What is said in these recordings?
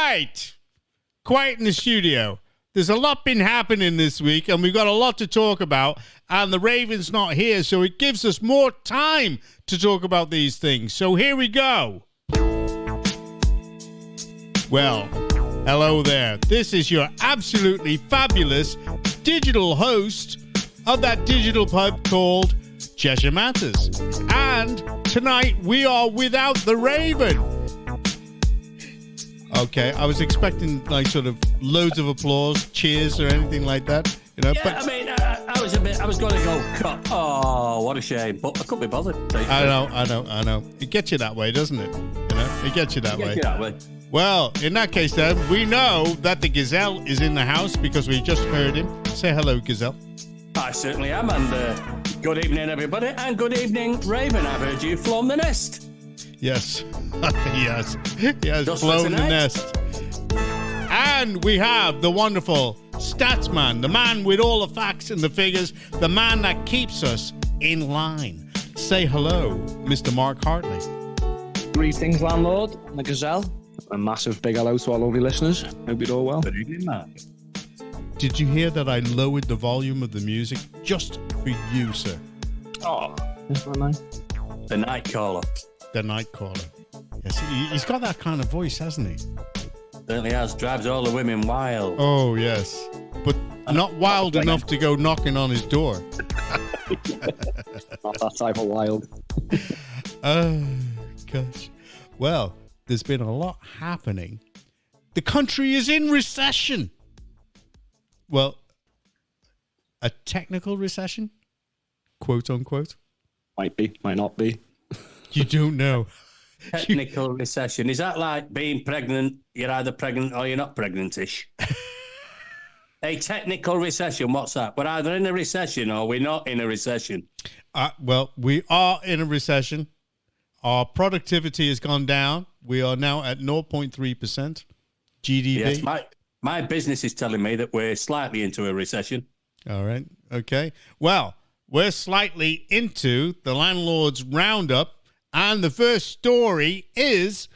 right. Quiet in the studio. There's a lot been happening this week, and we've got a lot to talk about, and the Raven's not here, so it gives us more time to talk about these things. So here we go. Well, hello there. This is your absolutely fabulous digital host of that digital pub called Cheshire Matters. And tonight we are without the Raven. Okay, I was expecting like sort of loads of applause, cheers, or anything like that. You know, yeah, but I mean, I was going to go cut. Oh, what a shame! But I couldn't be bothered. I know. It gets you that way, doesn't it? You know, it gets you that way. Well, in that case, then we know that the Gazelle is in the house because we just heard him. Say hello, Gazelle. I certainly am, and good evening, everybody, and good evening, Raven. I've heard you flown the nest. Yes. yes. Just flown the nest. And we have the wonderful Statsman, the man with all the facts and the figures, the man that keeps us in line. Say hello, Mr. Mark Hartley. Greetings, landlord and the Gazelle. A massive big hello to our lovely listeners. Hope you're all well. Good evening, Mark. Did you hear that I lowered the volume of the music just for you, sir? Oh, that's not nice. The night caller. The night caller. Yes, he's got that kind of voice, hasn't he? Certainly has. Drives all the women wild. Oh, yes. But not wild enough to go knocking on his door. Not that type of wild. Oh, gosh. Well, there's been a lot happening. The country is in recession. Well, a technical recession? Quote, unquote. Might be, might not be. You don't know. Technical recession. Is that like being pregnant? You're either pregnant or you're not pregnant-ish. A technical recession, what's that? We're either in a recession or we're not in a recession. Well, we are in a recession. Our productivity has gone down. We are now at 0.3% GDP. Yes, my business is telling me that we're slightly into a recession. All right. Okay. Well, we're slightly into the landlord's roundup. And the first story is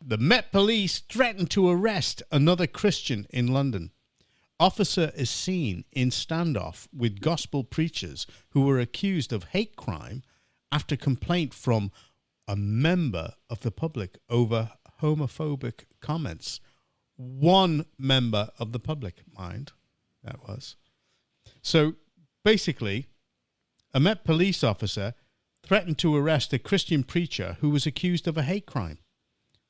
the Met Police threaten to arrest another Christian in London. Officer is seen in standoff with gospel preachers who were accused of hate crime after complaint from a member of the public over homophobic comments. One member of the public, mind, that was. So basically, a Met Police officer threatened to arrest a Christian preacher who was accused of a hate crime,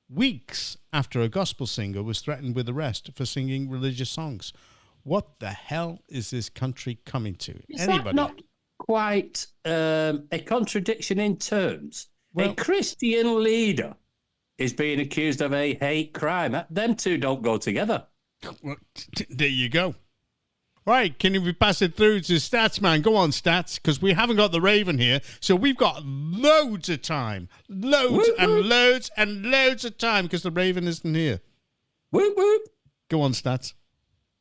weeks after a gospel singer was threatened with arrest for singing religious songs. What the hell is this country coming to? Is that not quite a contradiction in terms? Well, a Christian leader is being accused of a hate crime. Them two don't go together. Well, there you go. Right, can you pass it through to Statsman? Go on, Stats, because we haven't got the Raven here, so we've got loads of time. Loads of time, because the Raven isn't here. Whoop, whoop. Go on, Stats.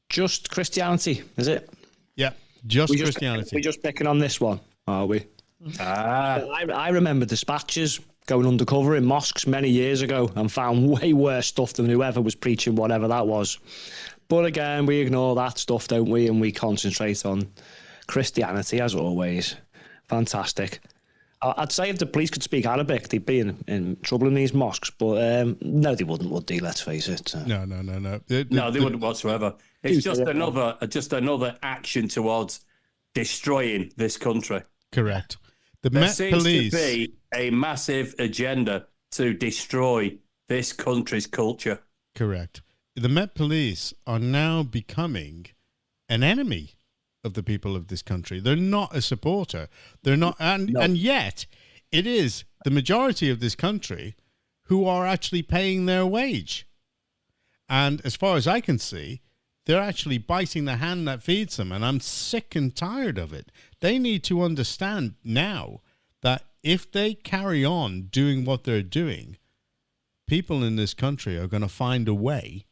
Just Christianity, is it? Yeah, just Christianity. We're just picking on this one, are we? I remember dispatches going undercover in mosques many years ago and found way worse stuff than whoever was preaching whatever that was. But again, we ignore that stuff, don't we? And we concentrate on Christianity, as always. Fantastic. I'd say if the police could speak Arabic, they'd be in trouble in these mosques. But no, they wouldn't, would they? Let's face it. No. No, they wouldn't whatsoever. It's just another action towards destroying this country. Correct. There seems to be a massive agenda to destroy this country's culture. Correct. The Met Police are now becoming an enemy of the people of this country. They're not a supporter. They're not, and yet it is the majority of this country who are actually paying their wage. And as far as I can see, they're actually biting the hand that feeds them, and I'm sick and tired of it. They need to understand now that if they carry on doing what they're doing, people in this country are going to find a way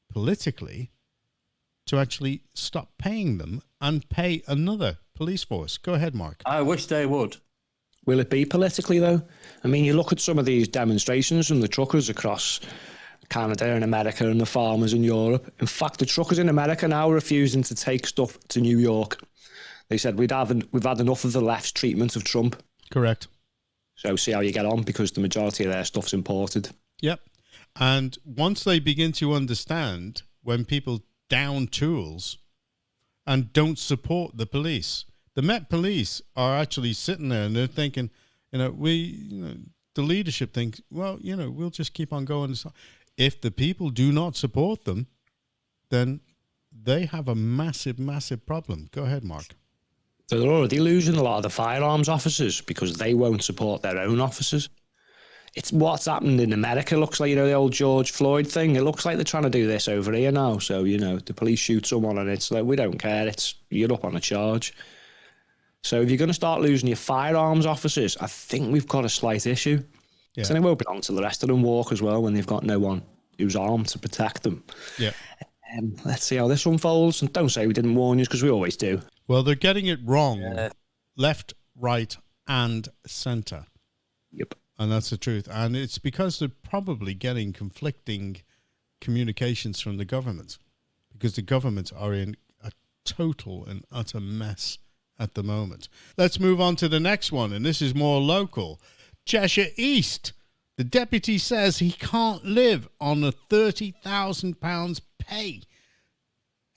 politically to actually stop paying them and pay another police force. Go ahead, Mark. I wish they would. Will it be politically, though? I mean, you look at some of these demonstrations from the truckers across Canada and America and the farmers in Europe. In fact, the truckers in America now are refusing to take stuff to New York. They said we've had enough of the left's treatment of Trump. Correct. So see how you get on, because the majority of their stuff's imported. Yep. And once they begin to understand when people down tools and don't support the police, the Met Police are actually sitting there and they're thinking, the leadership thinks, well, we'll just keep on going. If the people do not support them, then they have a massive, massive problem. Go ahead, Mark. They're already losing a lot of the firearms officers because they won't support their own officers. It's what's happened in America. Looks like, the old George Floyd thing. It looks like they're trying to do this over here now. So, the police shoot someone and it's like, we don't care. You're up on a charge. So if you're going to start losing your firearms officers, I think we've got a slight issue. Yeah. So it won't be long till the rest of them walk as well when they've got no one who's armed to protect them. Yeah. Let's see how this unfolds. And don't say we didn't warn you, because we always do. Well, they're getting it wrong. Left, right, and centre. Yep. And that's the truth. And it's because they're probably getting conflicting communications from the government, because the governments are in a total and utter mess at the moment. Let's move on to the next one, and this is more local. Cheshire East. The deputy says he can't live on a £30,000 pay.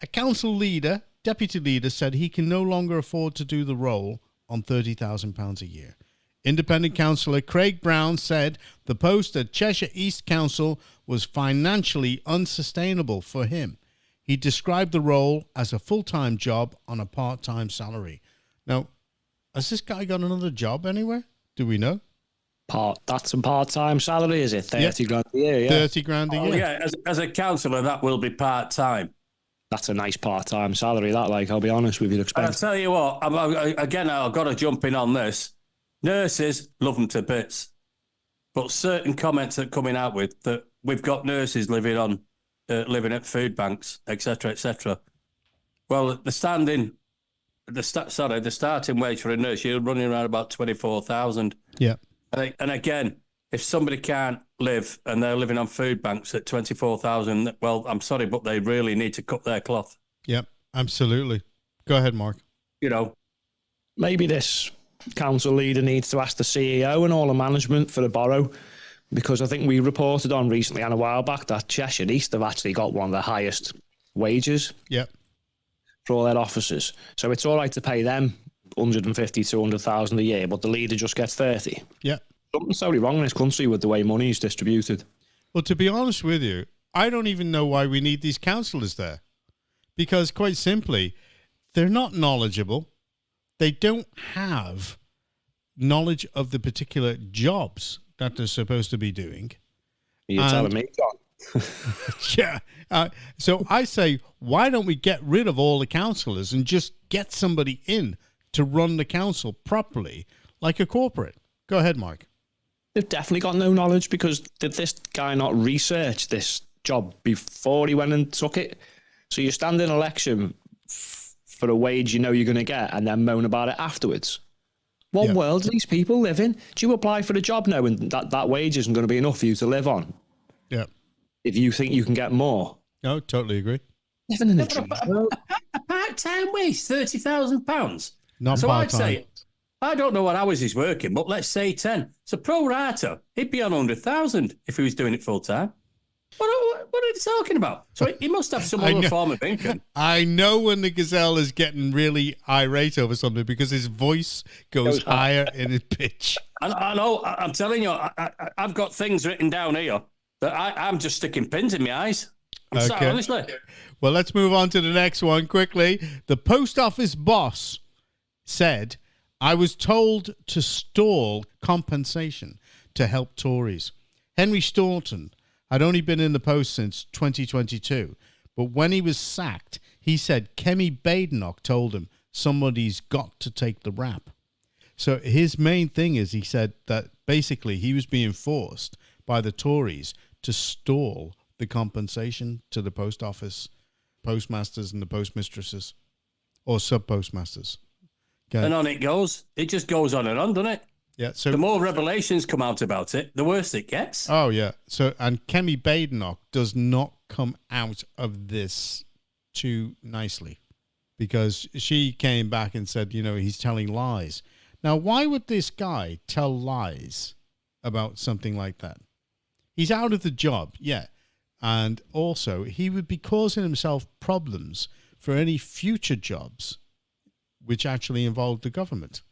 A council leader, deputy leader, said he can no longer afford to do the role on £30,000 a year. Independent councillor Craig Brown said the post at Cheshire East Council was financially unsustainable for him. He described the role as a full-time job on a part-time salary. Now, has this guy got another job anywhere? Do we know? That's a part-time salary, is it? 30 grand a year, yeah. 30 grand a year. Yeah, as a councillor, that will be part-time. That's a nice part-time salary, I'll be honest with you. And I'll tell you what, I've got to jump in on this. Nurses, love them to bits. But certain comments that are coming out with, that we've got nurses living at food banks, etc., etc. Well, the starting wage for a nurse, you're running around about 24,000. Yeah. And again, if somebody can't live and they're living on food banks at 24,000, well, I'm sorry, but they really need to cut their cloth. Yep, absolutely. Go ahead, Mark. Maybe this council leader needs to ask the CEO and all the management for the borough, because I think we reported on recently and a while back that Cheshire East have actually got one of the highest wages. Yep. For all their officers. So it's all right to pay them 150, 200,000 a year, but the leader just gets 30. Yeah. Something's totally wrong in this country with the way money is distributed. Well, to be honest with you, I don't even know why we need these councillors there. Because quite simply, they're not knowledgeable. They don't have knowledge of the particular jobs that they're supposed to be doing. You're telling me, John? Yeah. So I say, why don't we get rid of all the councillors and just get somebody in to run the council properly, like a corporate? Go ahead, Mark. They've definitely got no knowledge, because did this guy not research this job before he went and took it? So you stand in election for a wage you're going to get and then moan about it afterwards. What world do these people live in? Do you apply for the job knowing that wage isn't going to be enough for you to live on? Yeah. If you think you can get more. No, totally agree. Living in a dream. A part-time wage, £30,000. Not so part-time. I'd say, I don't know what hours he's working, but let's say 10. So pro rata, he'd be on 100,000 if he was doing it full-time. What are they talking about? So he must have some other form of income. I know when the Gazelle is getting really irate over something, because his voice goes higher in his pitch. I know. I'm telling you, I've got things written down here that I'm just sticking pins in my eyes. I'm sorry, honestly. Well, let's move on to the next one quickly. The post office boss said, I was told to stall compensation to help Tories. Henry Staunton had only been in the post since 2022, but when he was sacked, he said Kemi Badenoch told him somebody's got to take the rap. So his main thing is, he said that basically he was being forced by the Tories to stall the compensation to the post office postmasters and the postmistresses, or sub-postmasters. Okay. And on it goes. It just goes on and on, doesn't it? Yeah. So the more revelations come out about it, the worse it gets. Oh yeah. So and Kemi Badenoch does not come out of this too nicely, because she came back and said, he's telling lies. Now, why would this guy tell lies about something like that? He's out of the job, yeah. And also, he would be causing himself problems for any future jobs which actually involved the government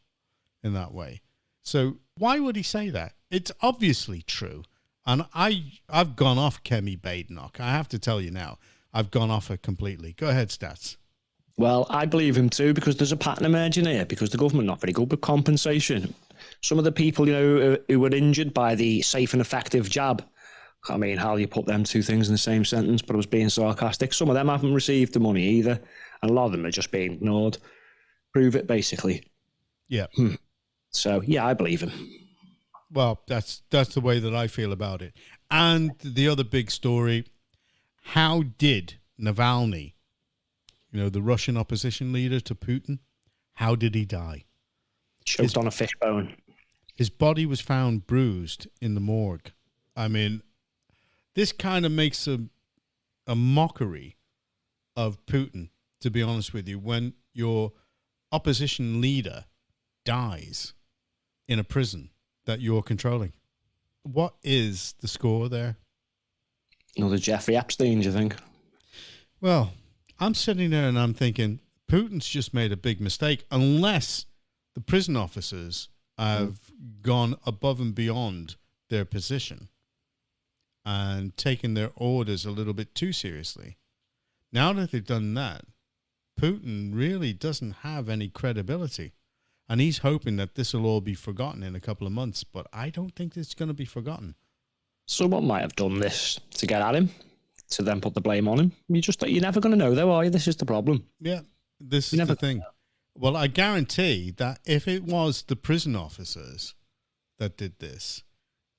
in that way. So why would he say that? It's obviously true. And I've gone off Kemi Badenoch. I have to tell you now, I've gone off her completely. Go ahead, Stats. Well, I believe him too, because there's a pattern emerging here, because the government not very good with compensation. Some of the people, who were injured by the safe and effective jab, I mean, how do you put them two things in the same sentence? But I was being sarcastic. Some of them haven't received the money either, and a lot of them are just being ignored. Prove it, basically. Yeah. So, yeah, I believe him. Well, that's the way that I feel about it. And the other big story, how did Navalny, the Russian opposition leader to Putin, how did he die? Choked on a fishbone. His body was found bruised in the morgue. I mean, this kind of makes a mockery of Putin, to be honest with you, when your opposition leader dies in a prison that you're controlling. What is the score there? Another Jeffrey Epstein, do you think? Well, I'm sitting there and I'm thinking, Putin's just made a big mistake, unless the prison officers have gone above and beyond their position and taken their orders a little bit too seriously. Now that they've done that, Putin really doesn't have any credibility. And he's hoping that this will all be forgotten in a couple of months, but I don't think it's going to be forgotten. Someone might have done this to get at him, to then put the blame on him. You're never going to know, though, are you? This is the problem. Yeah, this is the thing. Well, I guarantee that if it was the prison officers that did this,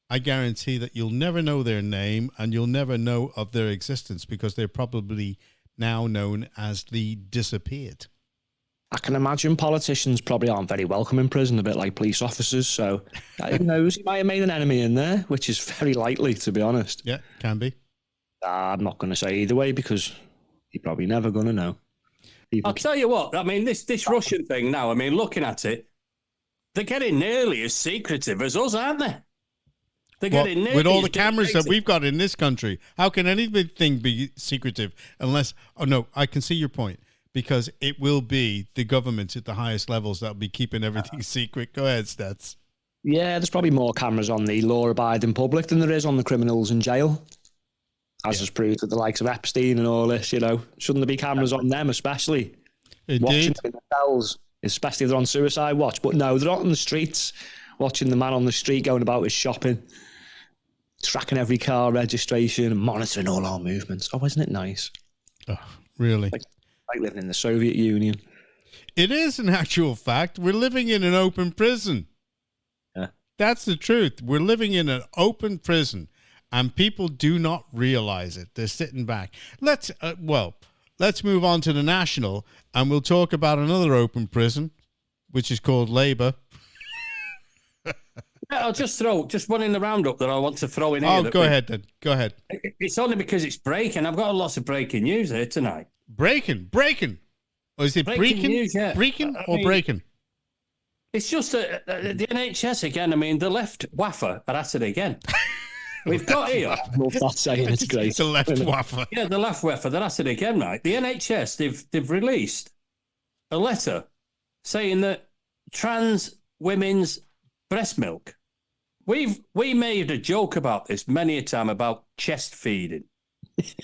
I guarantee that you'll never know their name and you'll never know of their existence, because they're probably now known as the disappeared. I can imagine politicians probably aren't very welcome in prison, a bit like police officers. So who knows? He might have made an enemy in there, which is very likely, to be honest. Yeah, can be. I'm not going to say either way, because you're probably never going to know. I'll tell you what, I mean, this Russian thing now, I mean, looking at it, they're getting nearly as secretive as us, aren't they? They're getting nearly with all the cameras that we've got in this country, how can anything be secretive unless... Oh, no, I can see your point, because it will be the government at the highest levels that will be keeping everything secret. Go ahead, Stats. Yeah, there's probably more cameras on the law-abiding public than there is on the criminals in jail. As is proved with the likes of Epstein and all this, Shouldn't there be cameras on them, especially? Indeed. Watching them in the cells, especially if they're on suicide watch. But no, they're out on the streets, watching the man on the street going about his shopping, tracking every car registration and monitoring all our movements. Oh, isn't it nice? Oh, really? Like living in the Soviet Union. It is an actual fact. We're living in an open prison. Yeah. That's the truth. We're living in an open prison, and people do not realize it. They're sitting back. Let's move on to the national, and we'll talk about another open prison, which is called Labour. I'll just throw one in the roundup that I want to throw in here. Oh, go ahead then. Go ahead. It's only because it's breaking. I've got lots of breaking news here tonight. Breaking. Or is it breaking? News, yeah. Breaking or breaking? It's just the NHS again. I mean, the left waffer are at it again. We've got here. I love that saying. It's great. The left waffer. Yeah, the left waffer. They're at it again, right? The NHS, they've released a letter saying that trans women's breast milk. We made a joke about this many a time about chest feeding.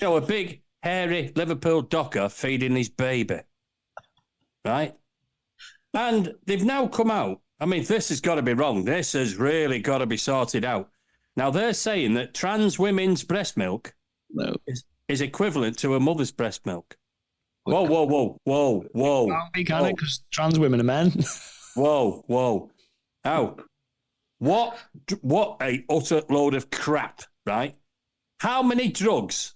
A big, hairy Liverpool docker feeding his baby. Right? And they've now come out. I mean, this has got to be wrong. This has really got to be sorted out. Now, they're saying that trans women's breast milk is equivalent to a mother's breast milk. Whoa. Can't be, can it? Because trans women are men. Whoa. How? What a utter load of crap, right? How many drugs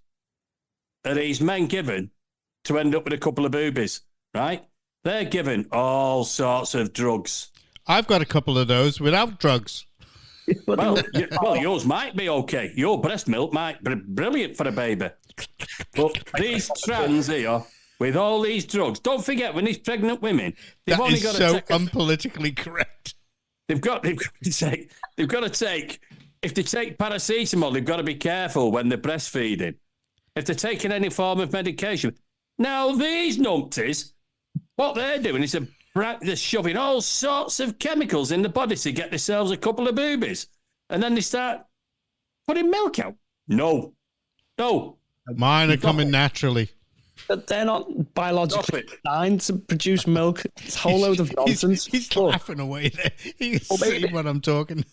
are these men given to end up with a couple of boobies, right? They're given all sorts of drugs. I've got a couple of those without drugs. Well, yours might be okay. Your breast milk might be brilliant for a baby. But these trans here, with all these drugs, don't forget, when these pregnant women, they've only got to take unpolitically correct. They've got to take. If they take paracetamol, they've got to be careful when they're breastfeeding. If they're taking any form of medication. Now, these numpties, what they're doing is they're shoving all sorts of chemicals in the body to get themselves a couple of boobies. And then they start putting milk out. No. Mine are coming naturally. But they're not biologically designed to produce milk. It's a whole load of nonsense. He's laughing away there. You can see what I'm talking.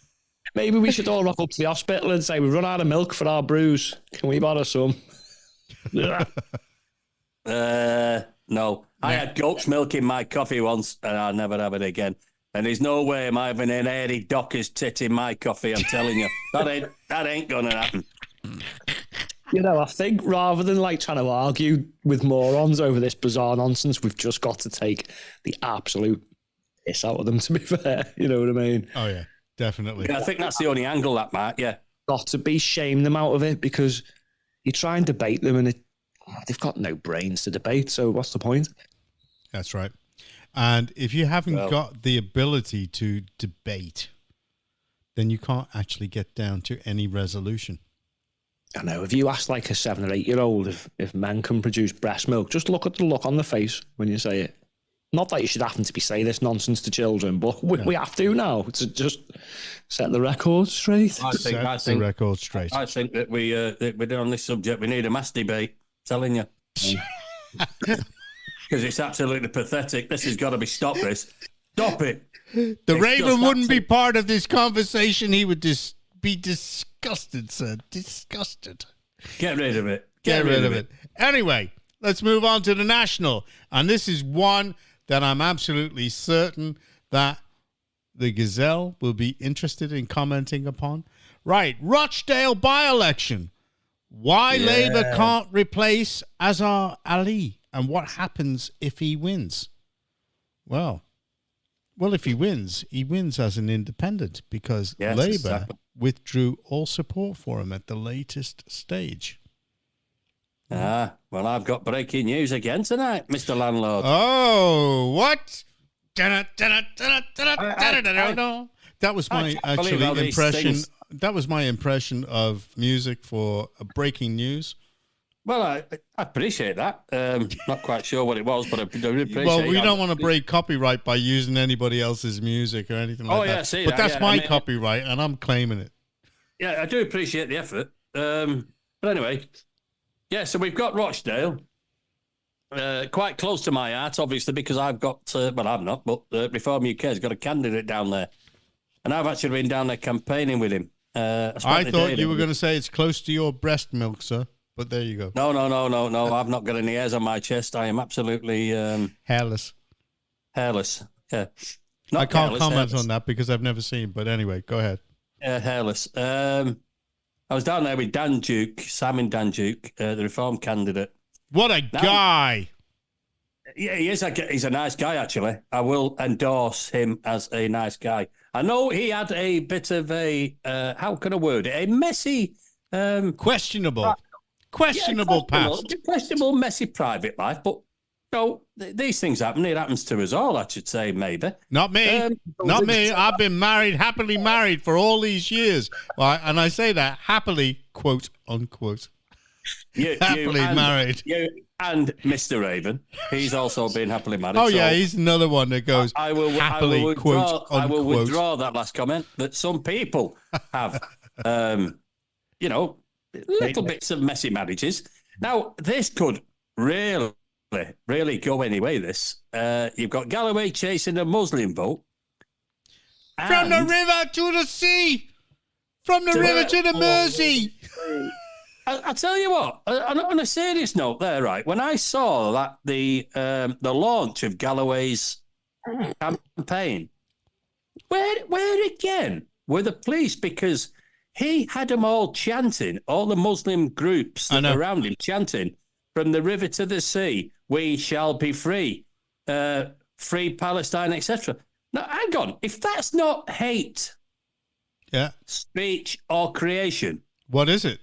Maybe we should all rock up to the hospital and say, we run out of milk for our brews. Can we borrow some? No. I had goat's milk in my coffee once, and I'll never have it again. And there's no way I'm having an airy docker's tit in my coffee, I'm telling you. That ain't going to happen. You know, I think rather than trying to argue with morons over this bizarre nonsense, we've just got to take the absolute piss out of them, to be fair. You know what I mean? Oh, yeah, definitely. Yeah, I think that's the only angle that might, yeah. Got to be shame them out of it, because you try and debate them and they've got no brains to debate, so what's the point? That's right. And if you haven't got the ability to debate, then you can't actually get down to any resolution. I know, if you ask a 7 or 8 year old if men can produce breast milk, just look at the look on the face when you say it. Not that you should happen to be saying this nonsense to children, but we have to now to just set the record straight. I think the record straight. I think that we're on this subject. We need a mass debate. Telling you, because it's absolutely pathetic. This has got to be stopped. Stop it. The Raven wouldn't be part of this conversation. He would be disgusted, sir. Disgusted. Get rid of it. Get rid of it. Anyway, let's move on to the national. And this is one that I'm absolutely certain that the Gazelle will be interested in commenting upon. Right. Rochdale by-election. Why Labour can't replace Azhar Ali, and what happens if he wins? Well, if he wins as an independent, because Labour withdrew all support for him at the latest stage. Well, I've got breaking news again tonight, Mr. Landlord. Oh, what? That was my impression. That was my impression of music for breaking news. Well, I appreciate that. Not quite sure what it was, but I appreciate it. Well, we don't want to break copyright by using anybody else's music or anything like that. See but that, that's my copyright, and I'm claiming it. Yeah, I do appreciate the effort. But anyway, so we've got Rochdale. Quite close to my heart, obviously, because I've got, I've not, but Reform UK has got a candidate down there. And I've actually been down there campaigning with him. I thought you were going to say it's close to your breast milk, sir. But there you go. No. I've not got any hairs on my chest. I am absolutely... hairless. Hairless, yeah. I can't comment on that because I've never seen. But anyway, go ahead. Yeah, hairless. I was down there with Dan Duke, Simon Dan Duke, the Reform candidate. What a guy! Yeah, he is. He's a nice guy, actually. I will endorse him as a nice guy. I know he had a bit of a, how can I word it? A messy... questionable past. Questionable, messy private life, but these things happen. It happens to us all, I should say, maybe. Not me. Not me. I've been happily married for all these years. And I say that happily, quote, unquote. Happily married. You and Mr. Raven. He's also been happily married. Oh, yeah, he's another one that goes happily, quote, unquote. I will withdraw that last comment, that some people have, little bits of messy marriages. Now, this could really go anyway, this. You've got Galloway chasing the Muslim vote. From the river to the sea. From the river to the Mersey. I tell you what, on a serious note there, right, when I saw that the launch of Galloway's campaign, where again were the police? Because he had them all chanting, all the Muslim groups that were around him chanting, from the river to the sea, we shall be free, free Palestine, etc. Now, hang on. If that's not hate speech or creation, what is it?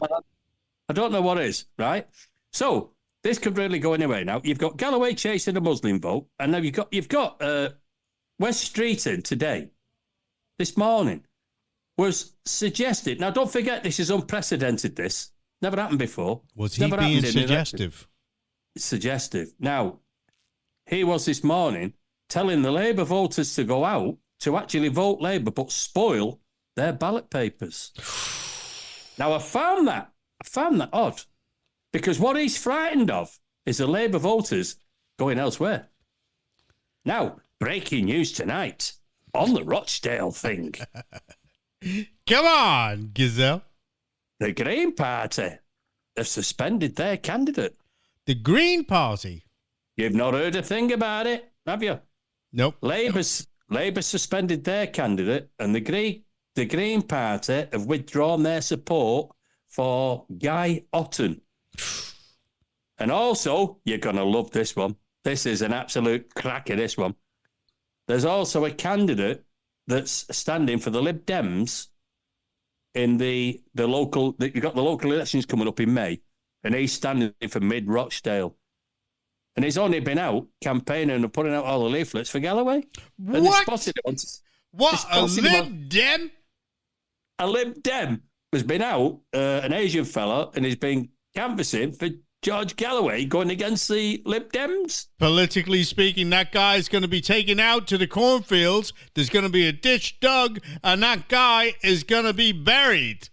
I don't know what is, right? So this could really go anywhere now. You've got Galloway chasing a Muslim vote, and now you've got West Streeton today, this morning, was suggested. Now, don't forget, this is unprecedented. This never happened before. Was he being suggestive? Suggestive. Now, he was this morning telling the Labour voters to go out to actually vote Labour, but spoil their ballot papers. Now, I found that odd, because what he's frightened of is the Labour voters going elsewhere. Now, breaking news tonight on the Rochdale thing. Come on, Gazelle. The Green Party have suspended their candidate. The Green Party? You've not heard a thing about it, have you? Nope. Labour suspended their candidate, and the Green Party have withdrawn their support for Guy Otten. And also, you're going to love this one. This is an absolute cracker, this one. There's also a candidate that's standing for the Lib Dems in the local... You've got the local elections coming up in May, and he's standing for Mid-Rochdale. And he's only been out campaigning and putting out all the leaflets for Galloway. And what? What? A Lib Dem? A Lib Dem has been out, an Asian fella, and he's been canvassing for George Galloway going against the Lib Dems. Politically speaking, that guy's going to be taken out to the cornfields. There's going to be a ditch dug, and that guy is going to be buried.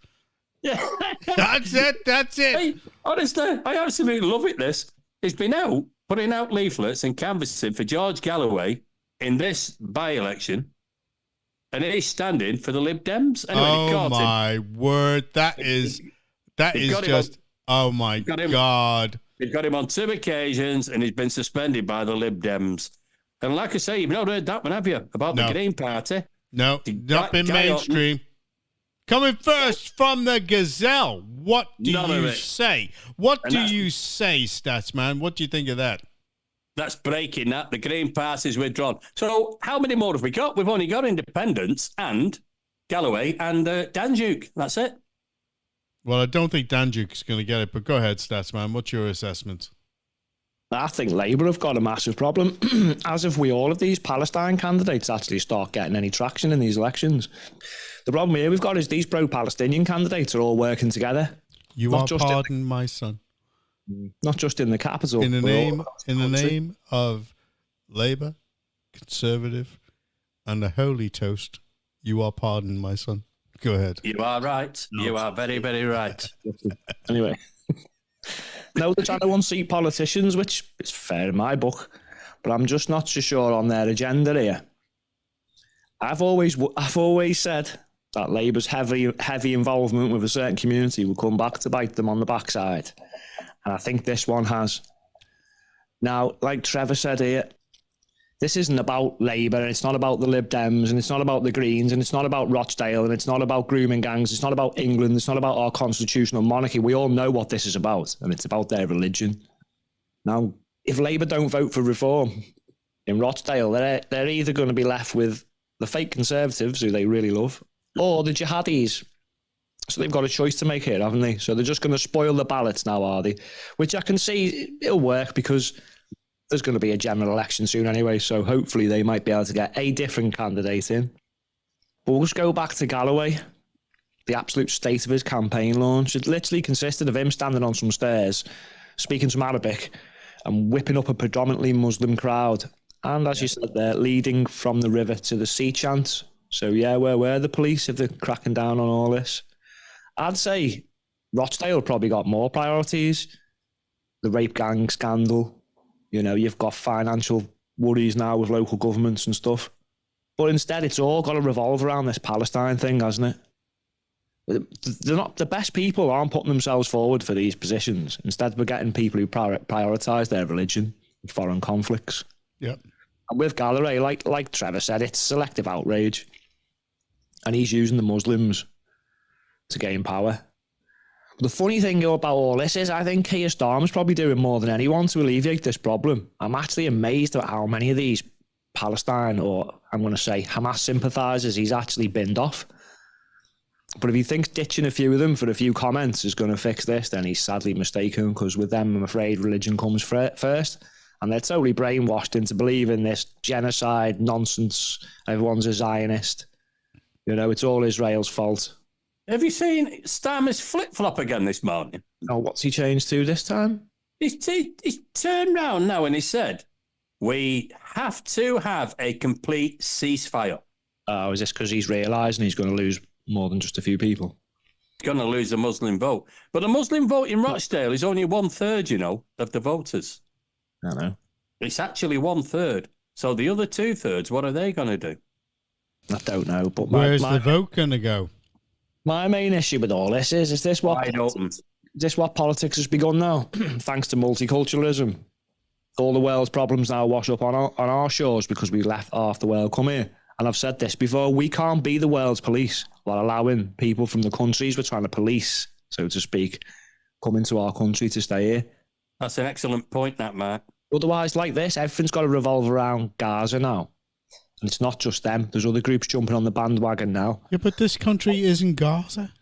Yeah. That's it. Hey, honestly, I absolutely love it, this. He's been out, putting out leaflets and canvassing for George Galloway in this by-election, and he's standing for the Lib Dems. Anyway, oh, my word. That is just... Oh, my God. They've got him on 2 occasions, and he's been suspended by the Lib Dems. And like I say, you've not heard that one, have you? About the Green Party? No, not been mainstream. Coming first from the Gazelle, what do you say? What do you say, Statsman? What do you think of that? That's breaking that. The Green Party's withdrawn. So how many more have we got? We've only got Independents and Galloway and Danjuk. That's it. Well, I don't think Danjuk's going to get it, but go ahead, Statsman. What's your assessment? I think Labour have got a massive problem, as if all of these Palestine candidates actually start getting any traction in these elections. The problem here we've got is these pro-Palestinian candidates are all working together. You are pardon, my son. Not just in the capital. In the name of Labour, Conservative, and the Holy Toast, you are pardoned, my son. Go ahead. You are right. No. You are very, very right. Anyway. No, they're trying to unseat politicians, which is fair in my book, but I'm just not so sure on their agenda here. I've always said that Labour's heavy involvement with a certain community will come back to bite them on the backside. And I think this one has. Now, like Trevor said here, this isn't about Labour, and it's not about the Lib Dems, and it's not about the Greens, and it's not about Rochdale, and it's not about grooming gangs, it's not about England, it's not about our constitutional monarchy. We all know what this is about, and it's about their religion. Now, if Labour don't vote for reform in Rochdale, they're either going to be left with the fake Conservatives, who they really love, or the jihadis. So they've got a choice to make here, haven't they? So they're just going to spoil the ballots now, are they? Which I can see it'll work, because there's going to be a general election soon anyway, so hopefully they might be able to get a different candidate in. But we'll just go back to Galloway. The absolute state of his campaign launch. It literally consisted of him standing on some stairs, speaking some Arabic, and whipping up a predominantly Muslim crowd. And as you said there, leading from the river to the sea chant. So yeah, where were the police if they're cracking down on all this? I'd say Rochdale probably got more priorities. The rape gang scandal. You know, you've got financial worries now with local governments and stuff. But instead, it's all got to revolve around this Palestine thing, hasn't it? They're not, the best people aren't putting themselves forward for these positions. Instead, we're getting people who prioritise their religion and foreign conflicts. Yep. And with Galloway, like Trevor said, it's selective outrage. And he's using the Muslims to gain power. The funny thing about all this is I think Keir Starmer's probably doing more than anyone to alleviate this problem. I'm actually amazed at how many of these Palestine, or I'm going to say Hamas sympathisers, he's actually binned off. But if he thinks ditching a few of them for a few comments is going to fix this, then he's sadly mistaken, because with them, I'm afraid religion comes first. And they're totally brainwashed into believing this genocide nonsense. Everyone's a Zionist. You know, it's all Israel's fault. Have you seen Starmer's flip-flop again this morning? Oh, what's he changed to this time? He's turned round now and he said, we have to have a complete ceasefire. Oh, is this because he's realising he's going to lose more than just a few people? He's going to lose the Muslim vote. But the Muslim vote in Rochdale is only 1/3, you know, of the voters. I know. It's actually 1/3. So the other 2/3, what are they going to do? I don't know. But where's the vote going to go? My main issue with all this is this what politics has begun now? Thanks to multiculturalism. All the world's problems now wash up on our shores because we left half the world come here. And I've said this before, we can't be the world's police while allowing people from the countries we're trying to police, so to speak, come into our country to stay here. That's an excellent point, that, Mark. Otherwise, like this, everything's got to revolve around Gaza now. And it's not just them. There's other groups jumping on the bandwagon now. Yeah, but this country isn't Gaza.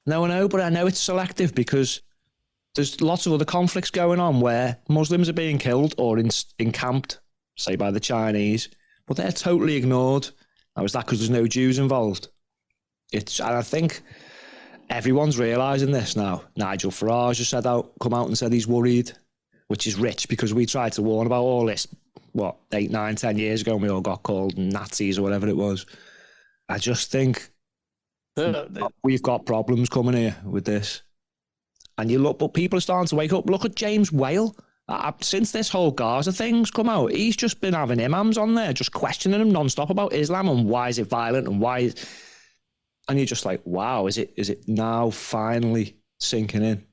No, I know, but I know it's selective because there's lots of other conflicts going on where Muslims are being killed or encamped, say, by the Chinese, but they're totally ignored. Now, is that because there's no Jews involved? And I think everyone's realising this now. Nigel Farage has come out and said he's worried, which is rich because we tried to warn about all this, 8, 9, 10 years ago, and we all got called Nazis or whatever it was. I just think we've got problems coming here with this. And you look, but people are starting to wake up. Look at James Whale. Since this whole Gaza thing's come out, he's just been having imams on there, just questioning him non-stop about Islam and why is it violent and why. And you're just like, wow, is it now finally sinking in?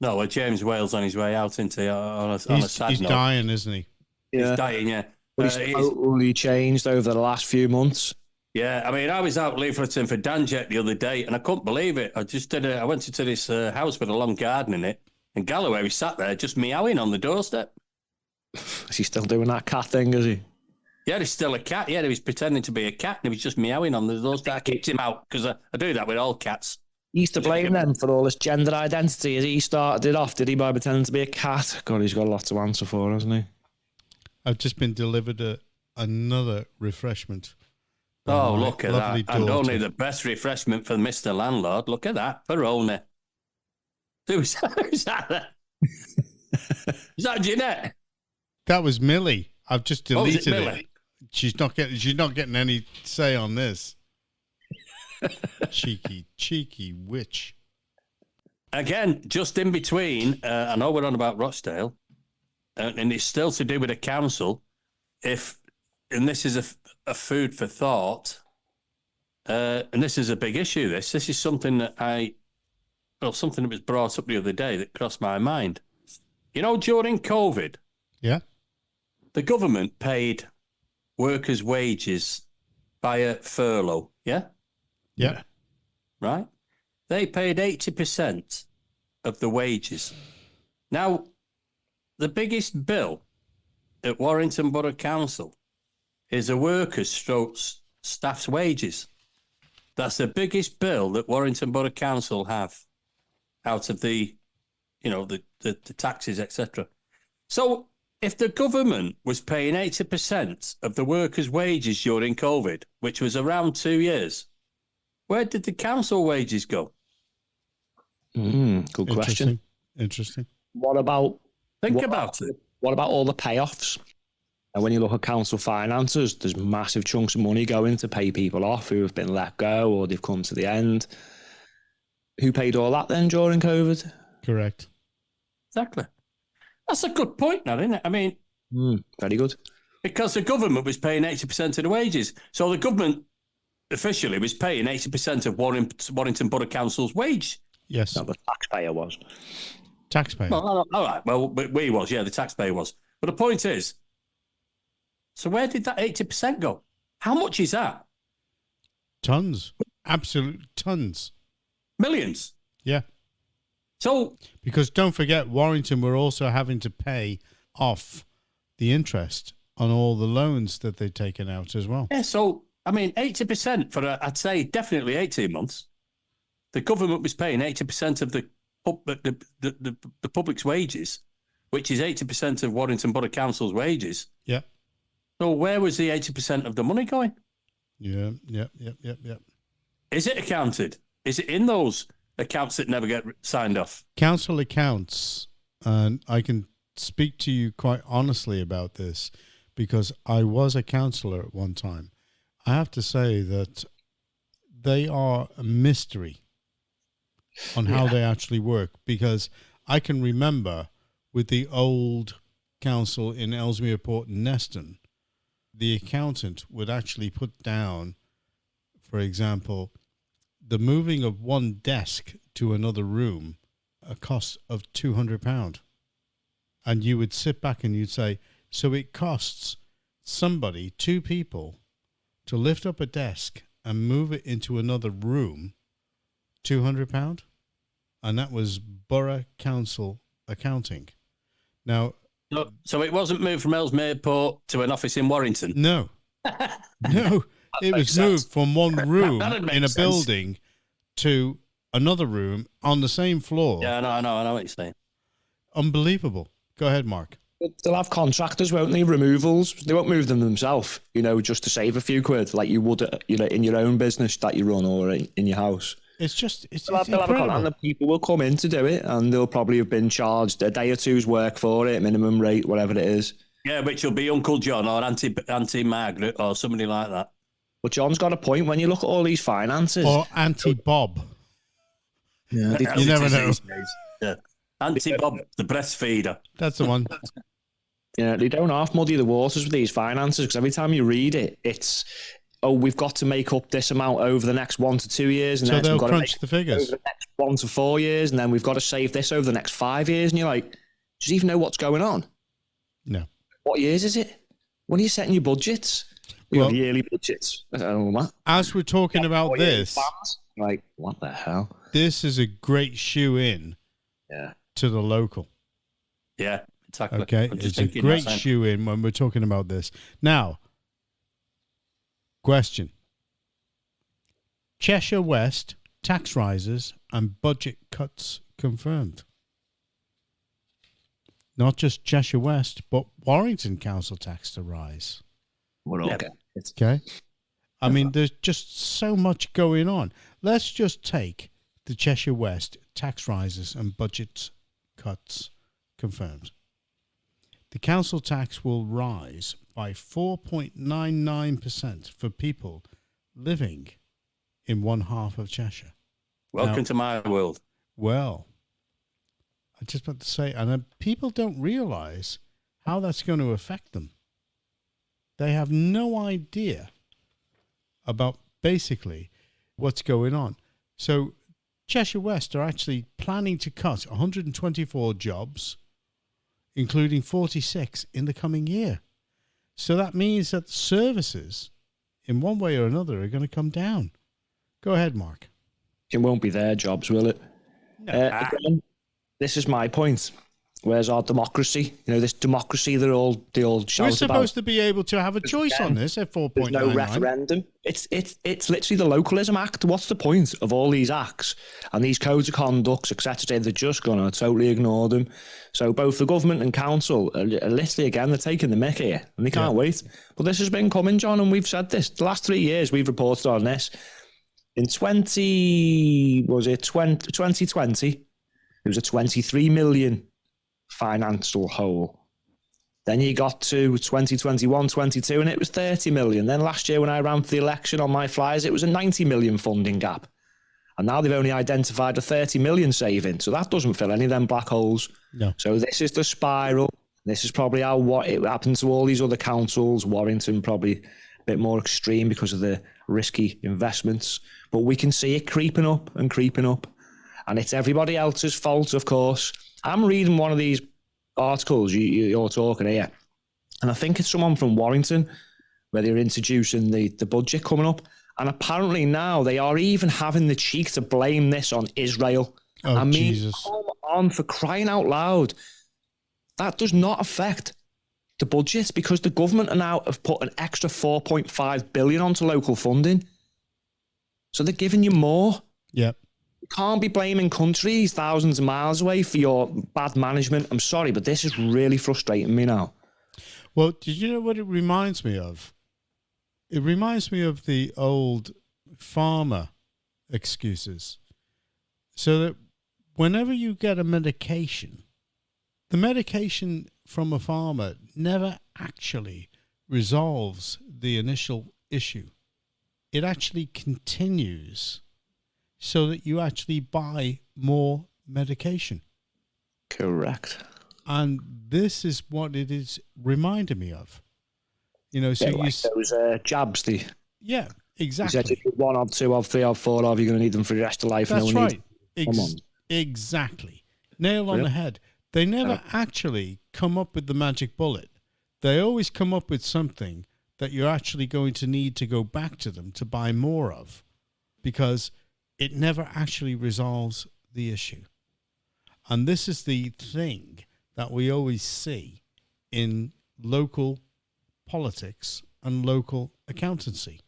No, well, James Whale's on his way out into on a sad note. He's dying, isn't he? Yeah. He's dying, yeah. But he's totally changed over the last few months. Yeah, I mean, I was out leafleting for Danjet the other day, and I couldn't believe it. I went into this house with a long garden in it, and Galloway, he sat there just meowing on the doorstep. Is he still doing that cat thing, is he? Yeah, he's still a cat. Yeah, he was pretending to be a cat, and he was just meowing on the doorstep. I kicked him out, because I do that with all cats. He used to blame them for all this gender identity as he started it off, did he, by pretending to be a cat? God, he's got a lot to answer for, hasn't he? I've just been delivered another refreshment. Oh, look at that. Daughter. And only the best refreshment for Mr. Landlord. Look at that. Peroni. Who's that? Is that Jeanette? That was Millie. I've just deleted it. She's not getting any say on this. cheeky witch. Again, just in between, I know we're on about Rochdale, and it's still to do with a council. And this is a food for thought, and this is a big issue. This is something that something that was brought up the other day that crossed my mind. You know, during COVID, yeah, the government paid workers' wages via furlough. Yeah, right. They paid 80% of the wages. Now, the biggest bill at Warrington Borough Council is a workers' staff's wages. That's the biggest bill that Warrington Borough Council have out of the taxes, etc. So if the government was paying 80% of the workers' wages during COVID, which was around 2 years, where did the council wages go? Good question. Interesting. What about it? What about all the payoffs? And when you look at council finances, there's massive chunks of money going to pay people off who have been let go or they've come to the end. Who paid all that then during COVID? Correct. Exactly. That's a good point now, isn't it? I mean... very good. Because the government was paying 80% of the wages. So the government officially was paying 80% of Warrington Borough Council's wage. Yes. No, the taxpayer was. Taxpayer. Well, all right. Well, we was. Yeah, the taxpayer was. But the point is, so where did that 80% go? How much is that? Tons. Absolute tons. Millions. Yeah. So... Because don't forget, Warrington were also having to pay off the interest on all the loans that they've taken out as well. Yeah, so, I mean, 80% for, I'd say, definitely 18 months. The government was paying 80% of the public's wages, which is 80% of Warrington Borough Council's wages. Yeah. So where was the 80% of the money going? Yeah. Is it accounted? Is it in those accounts that never get signed off? Council accounts, and I can speak to you quite honestly about this because I was a councillor at one time. I have to say that they are a mystery on how they actually work, because I can remember with the old council in Ellesmere Port and Neston, the accountant would actually put down, for example, the moving of one desk to another room, a cost of £200. And you would sit back and you'd say, so it costs somebody, two people, to lift up a desk and move it into another room, £200? And that was Borough Council accounting. Now, so it wasn't moved from Ellesmere Port to an office in Warrington? No. No. It was moved from one room in a building to another room on the same floor. Yeah, I know what you're saying. Unbelievable. Go ahead, Mark. They'll have contractors, won't they? Removals. They won't move them themselves, just to save a few quid, like you would, in your own business that you run or in your house. It's just, it's they'll have incredible. And the people will come in to do it, and they'll probably have been charged a day or two's work for it, minimum rate, whatever it is. Yeah, which will be Uncle John or Auntie Margaret or somebody like that. But John's got a point when you look at all these finances. Or Auntie Bob. Yeah, you never know. Yeah. Auntie Bob, the breastfeeder. That's the one. Yeah, they don't half muddy the waters with these finances, because every time you read it, it's, we've got to make up this amount over the next 1 to 2 years. And so then they'll we've got crunch to the figures. over the next 1 to 4 years, and then we've got to save this over the next 5 years. And you're like, do you even know what's going on? No. What years is it? When are you setting your budgets? Your yearly budgets. I don't know what. As we're talking about this, like, what the hell? This is a great shoe in to the local. Yeah, exactly. Okay, it's a great shoe in when we're talking about this. Now, question. Cheshire West tax rises and budget cuts confirmed. Not just Cheshire West, but Warrington Council tax to rise. Okay. I mean, there's just so much going on. Let's just take the Cheshire West tax rises and budget cuts confirmed. The council tax will rise by 4.99% for people living in one half of Cheshire. Welcome to my world. Well, I just about to say, and people don't realise how that's going to affect them. They have no idea about basically what's going on. So Cheshire West are actually planning to cut 124 jobs, including 46 in the coming year. So that means that services, in one way or another, are going to come down. Go ahead, Mark. It won't be their jobs, will it? No. Again, this is my point. Where's our democracy? This democracy they all shout We're about. supposed to be able to have a choice on this at 4.99. There's no referendum. It's literally the Localism Act. What's the point of all these acts and these codes of conducts, etc.? They're just going to totally ignore them. So both the government and council are literally, again, they're taking the mick here, and they can't wait. But this has been coming, John, and we've said this. The last 3 years, we've reported on this. In 2020, it was a 23 million financial hole. Then you got to 2021, 22, and it was 30 million. Then last year when I ran for the election on my flyers, it was a 90 million funding gap. And now they've only identified a 30 million saving. So that doesn't fill any of them black holes. No. So this is the spiral. This is probably what it happened to all these other councils. Warrington probably a bit more extreme because of the risky investments. But we can see it creeping up and creeping up. And it's everybody else's fault, of course. I'm reading one of these articles you're talking here, and I think it's someone from Warrington where they're introducing the budget coming up, and apparently now they are even having the cheek to blame this on Israel. Oh, Jesus. Come on, for crying out loud. That does not affect the budget because the government are now have put an extra 4.5 billion onto local funding. So they're giving you more. Yep. You can't be blaming countries thousands of miles away for your bad management. I'm sorry, but this is really frustrating me now. Well, did you know what it reminds me of? It reminds me of the old farmer excuses. So that whenever you get a medication, the medication from a farmer never actually resolves the initial issue. It actually continues so that you actually buy more medication. Correct. And this is what it is reminding me of. You know, so yeah, like those jabs, yeah, exactly. You said if you're 1 of 2 of 3 of 4 of, you're going to need them for the rest of life. That's no right. Need Exactly. Nail on the head. They never actually come up with the magic bullet. They always come up with something that you're actually going to need to go back to them to buy more of, because it never actually resolves the issue. And this is the thing that we always see in local politics and local accountancy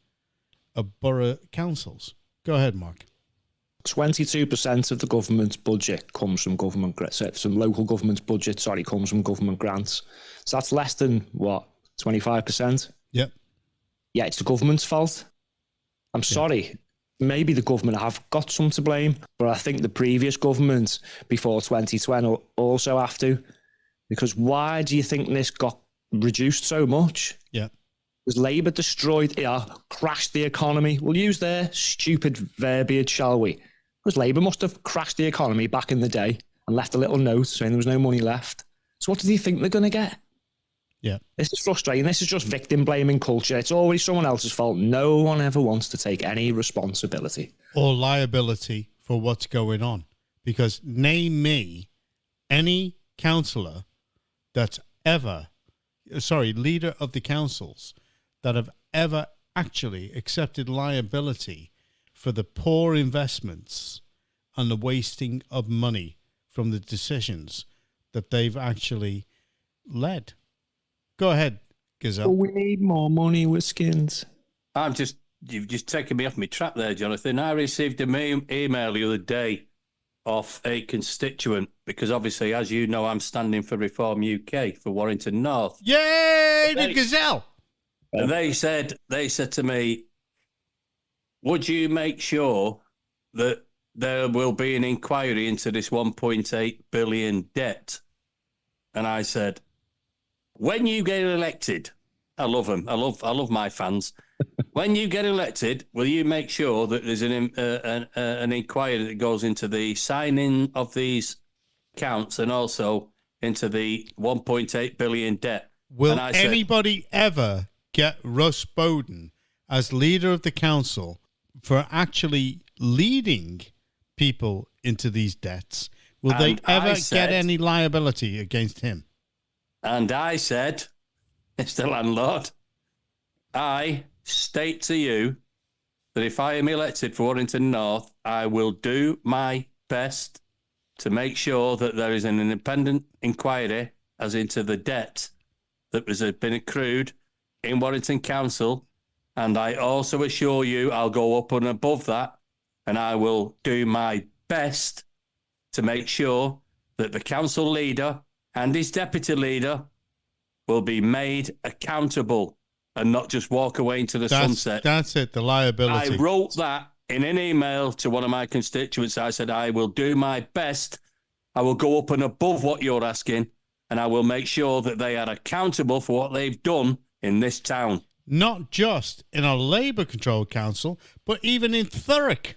of borough councils. Go ahead, Mark. 22% of the government's budget comes from government grants. Some local government's budget, comes from government grants. So that's less than, 25%? Yep. Yeah, it's the government's fault. I'm sorry. Maybe the government have got some to blame, but I think the previous government before 2020 also have to. Because why do you think this got reduced so much? Yeah. Was Labour destroyed, crashed the economy? We'll use their stupid verbiage, shall we? Because Labour must have crashed the economy back in the day and left a little note saying there was no money left. So what do you think they're going to get? Yeah. This is frustrating. This is just victim blaming culture. It's always someone else's fault. No one ever wants to take any responsibility or liability for what's going on. Because name me any councillor that's leader of the councils that have ever actually accepted liability for the poor investments and the wasting of money from the decisions that they've actually led. Go ahead, Gazelle. Oh, we need more money with skins. You've just taken me off my trap there, Jonathan. I received an email the other day off a constituent, because obviously, as you know, I'm standing for Reform UK for Warrington North. Yay, the Gazelle! And they said to me, would you make sure that there will be an inquiry into this 1.8 billion debt? And I said, when you get elected, I love them. I love my fans. When you get elected, will you make sure that there's an inquiry that goes into the signing of these accounts and also into the 1.8 billion debt? Will anybody ever get Russ Bowden as leader of the council for actually leading people into these debts? Will they ever get any liability against him? And I said, Mr. Landlord, I state to you that if I am elected for Warrington North, I will do my best to make sure that there is an independent inquiry as into the debt that has been accrued in Warrington Council. And I also assure you I'll go up and above that, and I will do my best to make sure that the council leader and his deputy leader will be made accountable and not just walk away into the sunset. That's it, the liability. I wrote that in an email to one of my constituents. I said, I will do my best. I will go up and above what you're asking, and I will make sure that they are accountable for what they've done in this town. Not just in a Labour-controlled council, but even in Thurrock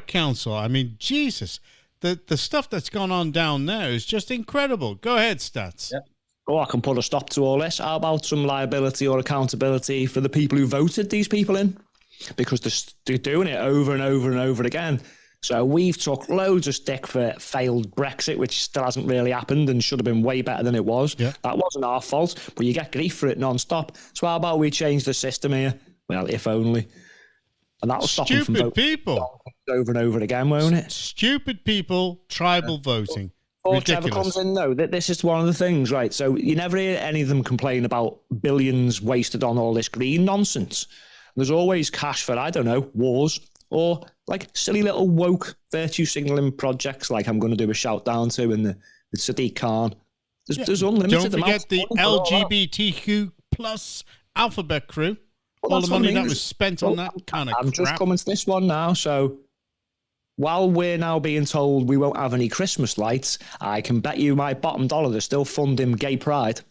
Council. I mean, Jesus, the stuff that's gone on down there is just incredible. Go ahead, Stats. Yep. Oh, I can put a stop to all this. How about some liability or accountability for the people who voted these people in? Because they're doing it over and over and over again. So we've took loads of stick for failed Brexit, which still hasn't really happened and should have been way better than it was. Yeah. That wasn't our fault, but you get grief for it non-stop. So how about we change the system here? Well, if only. And that'll stop them from voting people over and over again, won't it? Stupid people, tribal voting. Before Trevor comes in, though, this is one of the things, right? So you never hear any of them complain about billions wasted on all this green nonsense. There's always cash for, I don't know, wars or like silly little woke virtue signalling projects like I'm going to do a shout down to in the Sadiq Khan. There's unlimited. Don't forget the LGBTQ plus alphabet crew. Well, all the money that was spent on that kind of crap. I'm just coming to this one now, so... While we're now being told we won't have any Christmas lights, I can bet you my bottom dollar they're still funding gay pride.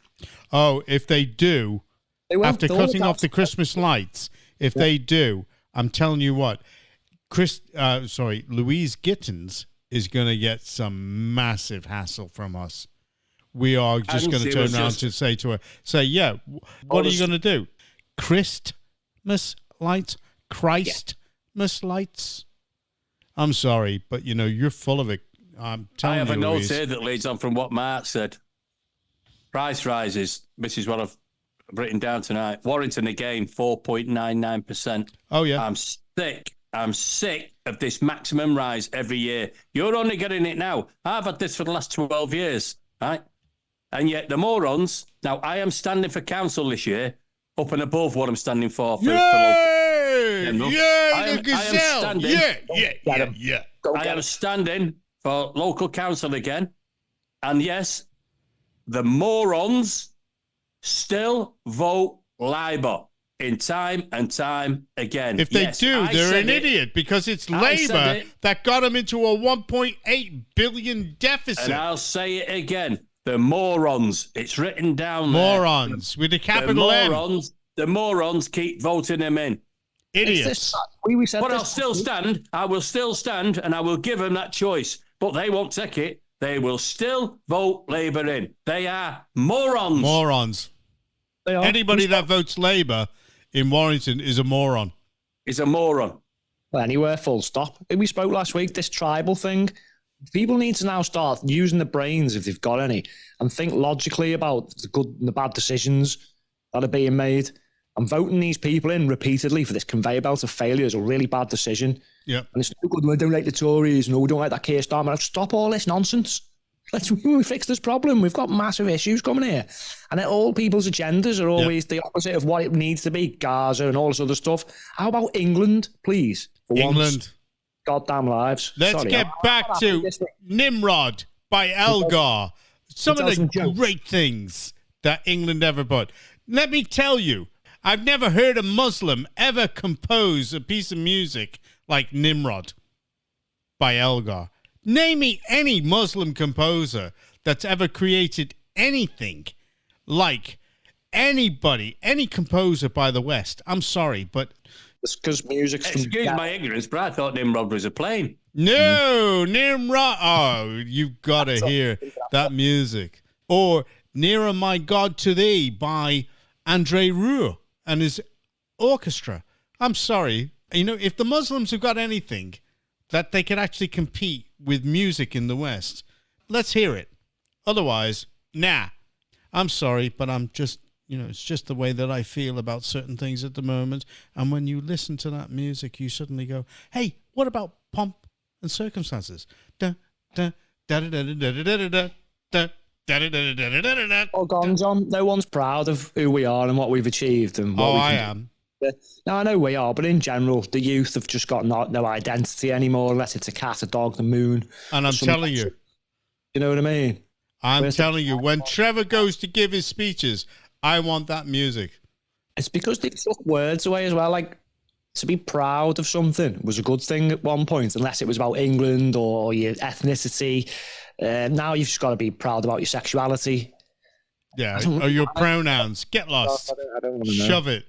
Oh, if they do, after cutting off the Christmas lights, if they do, I'm telling you what, Louise Gittins is going to get some massive hassle from us. We are just going to turn around to say to her, what are you going to do? Christmas lights? Christmas lights? I'm sorry, but, you're full of it. I'm telling you, I have a note Louise. here that leads on from what Mark said. Price rises. This is what I've written down tonight. Warrington again, 4.99%. Oh, yeah. I'm sick of this maximum rise every year. You're only getting it now. I've had this for the last 12 years, right? And yet the morons... Now, I am standing for council this year, up and above what I'm standing for local. Yeah, the Gazelle. I am standing for local council again. And yes, the morons still vote Labour in time and time again. If they do, they're an idiot because it's Labour that got them into a $1.8 billion deficit. And I'll say it again. The morons. It's written down morons there. With a capital M. The morons keep voting them in. Idiots. But I'll still stand. I will still stand and I will give them that choice. But they won't take it. They will still vote Labour in. They are morons. Morons. They are. Anybody that votes Labour in Warrington is a moron. Is a moron. Well, anywhere, full stop. We spoke last week, this tribal thing. People need to now start using the brains, if they've got any, and think logically about the good and the bad decisions that are being made. And voting these people in repeatedly for this conveyor belt of failure is a really bad decision. Yeah. And it's no good. We don't like the Tories. No, we don't like that Keir Starmer. Stop all this nonsense. Let's fix this problem. We've got massive issues coming here. And all people's agendas are always the opposite of what it needs to be. Gaza and all this other stuff. How about England, please? For England. Once. Goddamn lives. Let's get back to Nimrod by Elgar. Some of the great things that England ever put. Let me tell you, I've never heard a Muslim ever compose a piece of music like Nimrod by Elgar. Name me any Muslim composer that's ever created anything like anybody, any composer by the West. I'm sorry, but... It's because music's... Excuse my ignorance, but I thought Nimrod was a plane. No, Nimrod... Oh, you've got to hear that music. Or Nearer My God to Thee by André Rieu and his orchestra. I'm sorry. If the Muslims have got anything that they could actually compete with music in the West, let's hear it. Otherwise, nah. I'm sorry, but I'm just, it's just the way that I feel about certain things at the moment. And when you listen to that music, you suddenly go, hey, what about Pomp and Circumstances? Da, da, da, da, da, da, da, da, da, da. All gone, John. No one's proud of who we are and what we've achieved. And what I am. No, I know we are, but in general, the youth have just got no identity anymore, unless it's a cat, a dog, the moon. And I'm telling you. You know what I mean? I'm telling you, when Trevor goes to give his speeches, I want that music. It's because they took words away as well. Like, to be proud of something was a good thing at one point, unless it was about England or your ethnicity. Now you've just got to be proud about your sexuality. Yeah, or your pronouns. Get lost. I don't want to know. Shove it.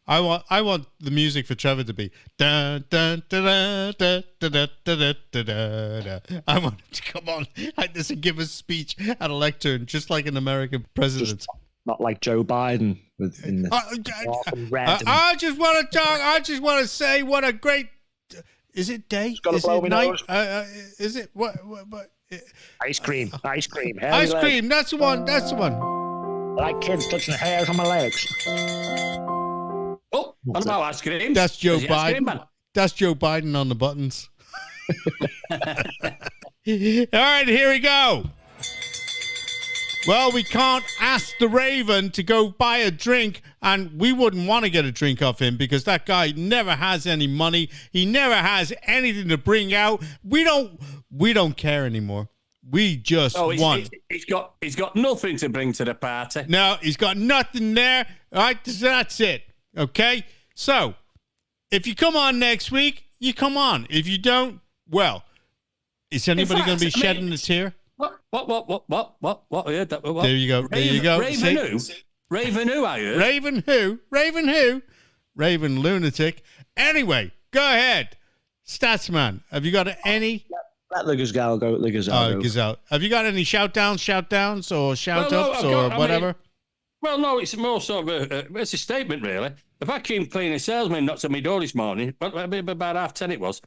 I want the music for Trevor to be da da da da da da da da da. I want him to come on like this and give a speech at a lectern, just like an American president. Just not like Joe Biden in the red. I just want to talk. I just want to say what a great. Is it day? Is it night? Is it what? Ice cream. Ice cream. That's the one. That's the one. I like kids touching the hairs on my legs. Oh, what about ice cream? That's Joe Biden. That's Joe Biden on the buttons. All right, here we go. Well, we can't ask the Raven to go buy a drink, and we wouldn't want to get a drink off him because that guy never has any money. He never has anything to bring out. We don't care anymore. We just want. He's got nothing to bring to the party. No, he's got nothing there. All right, that's it. Okay? So, if you come on next week, you come on. If you don't, well, is anybody going to be shedding a tear? What? I heard that. What? There you go. There you go. Raven who? Raven who, I heard. Raven who? Raven who? Raven lunatic. Anyway, go ahead. Statsman, have you got any? Let the Gazelle go. The Gazelle. Oh, Gazelle. Have you got any shout-downs, or shout-ups, or whatever? No, it's more sort of it's a statement, really. The vacuum cleaner salesman knocked on my door this morning, about 10:30 it was.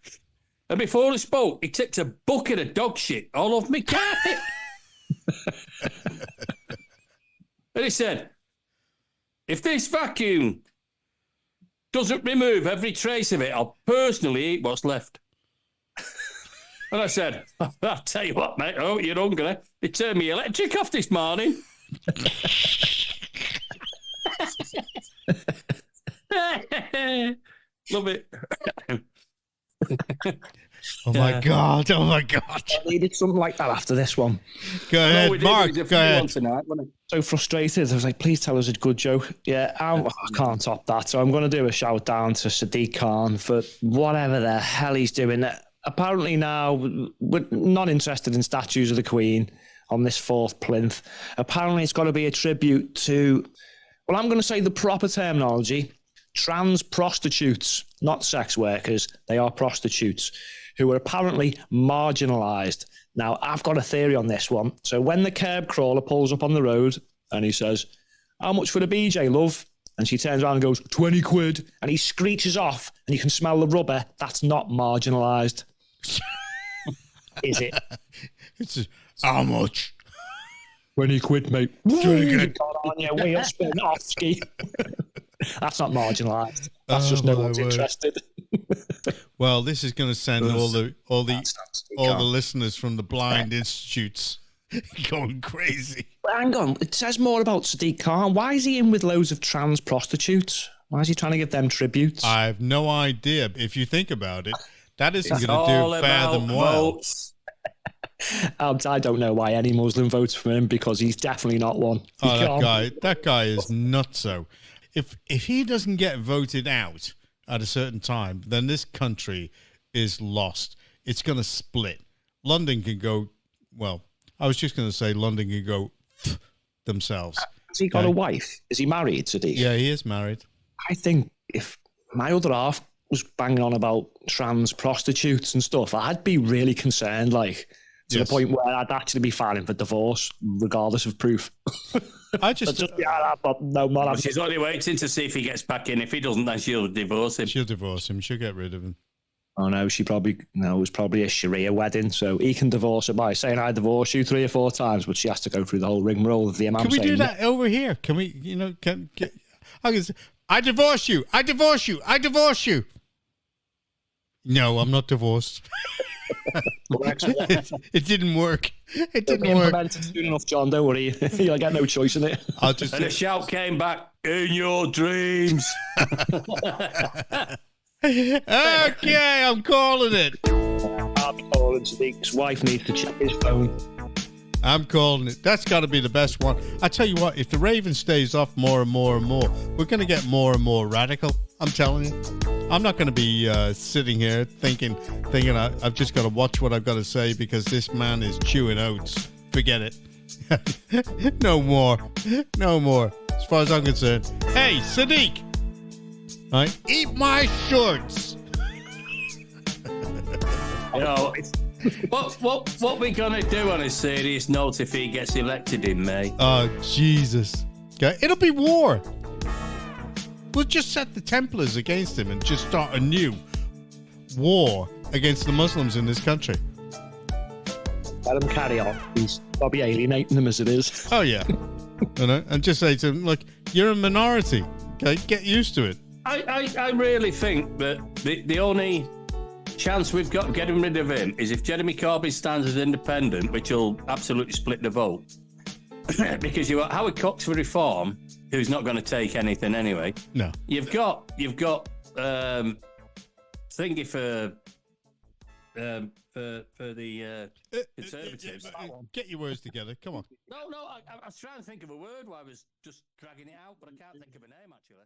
And before he spoke, he tipped a bucket of dog shit all over me carpet. And he said, if this vacuum doesn't remove every trace of it, I'll personally eat what's left. And I said, I'll tell you what, mate, oh, you're hungry. They turned me electric off this morning. Love it. Oh my God! Oh my God! I needed something like that after this one. Go ahead, Mark. Go ahead. Tonight, So frustrated. I was like, please tell us a good joke. Yeah, I can't top that. So I'm going to do a shout down to Sadiq Khan for whatever the hell he's doing. Apparently now we're not interested in statues of the Queen on this fourth plinth. Apparently it's got to be a tribute to, well, I'm going to say the proper terminology, trans prostitutes, not sex workers. They are prostitutes who are apparently marginalised. Now, I've got a theory on this one. So when the curb crawler pulls up on the road and he says, how much for the BJ, love? And she turns around and goes, 20 quid. And he screeches off and you can smell the rubber. That's not marginalised. Is it? It's how much? 20 quid, mate. 20 quid. On your wheel spin off ski. That's not marginalised. That's just no one's interested. Well, this is going to send all the listeners from the blind institutes going crazy. But hang on, it says more about Sadiq Khan. Why is he in with loads of trans prostitutes? Why is he trying to give them tributes? I have no idea. If you think about it, that isn't going to do fathom well. I don't know why any Muslim votes for him because he's definitely not one. That guy is nutso. If he doesn't get voted out at a certain time, then this country is lost. It's going to split. London can go, well, I was just going to say London can go themselves. Has he got a wife? Is he married, Sadiq? Yeah, he is married. I think if my other half was banging on about trans prostitutes and stuff, I'd be really concerned, to the point where I'd actually be filing for divorce, regardless of proof. She's only waiting to see if he gets back in. If he doesn't, then she'll divorce him. She'll divorce him. She'll get rid of him. Oh no, it was probably a Sharia wedding, so he can divorce her by saying I divorce you 3 or 4 times, but she has to go through the whole rigmarole of the imam. Can we do that over here? Can we? I divorce you. I divorce you. I divorce you. No, I'm not divorced. It didn't work. It didn't work. Soon enough, John. Don't worry. You'll get no choice in it. And the shout came back in your dreams. Okay, I'm calling it. I'm calling Sadiq's wife needs to check his phone. I'm calling it. That's got to be the best one. I tell you what, if the Raven stays off more and more and more, we're going to get more and more radical. I'm telling you. I'm not going to be sitting here thinking I've just got to watch what I've got to say because this man is chewing oats. Forget it. No more. No more. As far as I'm concerned. Hey, Sadiq. Right? Eat my shorts. What we gonna do on a serious note if he gets elected in May? Oh, Jesus. Okay. It'll be war. We'll just set the Templars against him and just start a new war against the Muslims in this country. Let him carry on. He's probably alienating them as it is. Oh, yeah. And just say to him, look, you're a minority. Okay, get used to it. I really think that the only chance we've got of getting rid of him is if Jeremy Corbyn stands as independent, which will absolutely split the vote. because you got Howard Cox for Reform, who's not going to take anything anyway. No. You've got thingy for the Conservatives. Get your words together. Come on. No, I was trying to think of a word while I was just dragging it out, but I can't think of a name actually.